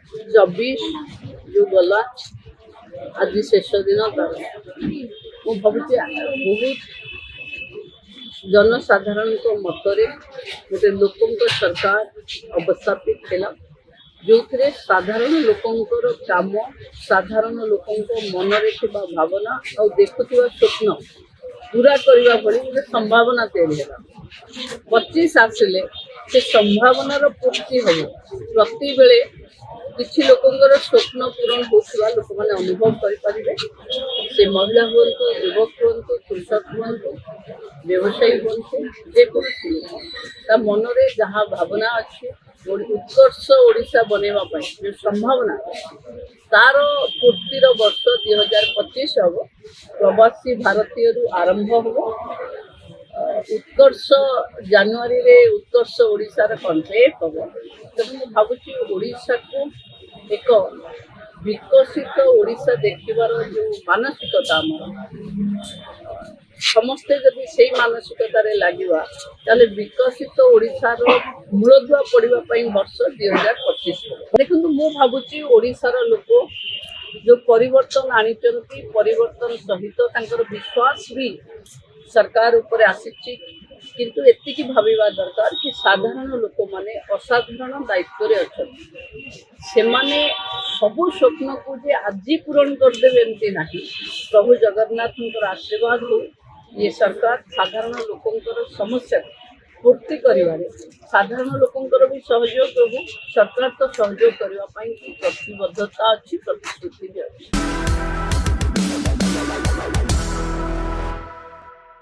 चौबीस जो गला आज शेष दिन तार मु भावी बहुत जनसाधारण मतरे गोटे लोक सरकार अवस्थापित है जो साधारण लोकंर काम साधारण लोक मनरे भावना और देखुवा स्वप्न पूरा करने भली गोटे संभावना तैयारी है 25 आसिले से संभावनार पूर्ति हम प्रति बेले किसी लोकंर स्वप्न पूरण होता लोक मैंने अनुभव करें से महिला हूँ युवक हूँ कृषक हूँ व्यवसायी हूँ जेकोसी मनरे जहाँ भावना अच्छी उत्कर्ष ओडिशा बनवाई जो संभावना तार पूर्तिर वर्ष 2025 हम प्रवासी भारतीय आरंभ हम उत्कर्ष जानुरी रे उत्कर्ष ओडिशार कनक्लेव हम तेणु मुझे भावुची ओडिशा को एक विकसित ओडिशा देखिबार जो मानसिकता समस्ते जदि से मानसिकतार लगे ताले विकसित ओडिशार मूलधुआ पड़ापी वर्ष 2025 देखो मु भावुची ओडिशार लोक जो परिवर्तन आनिचंती परिवर्तन सहित विश्वास भी सरकार उपर आसी किंतु एतिकी भाविबा दरकार कि साधारण लोक माने असाधारण दायित्व रे अछंती से माने सबु स्वप्न को जे आज पूरण कर देबे एमती नाही प्रभु जगन्नाथ आशीर्वाद हो ये सरकार साधारण लोकंकर समस्या पूर्ति करिवारे साधारण लोकंकर भी सहयोग हो सरकार तो सहयोग करने प्रतिबद्धता अच्छी प्रतिश्रुति भी अच्छी।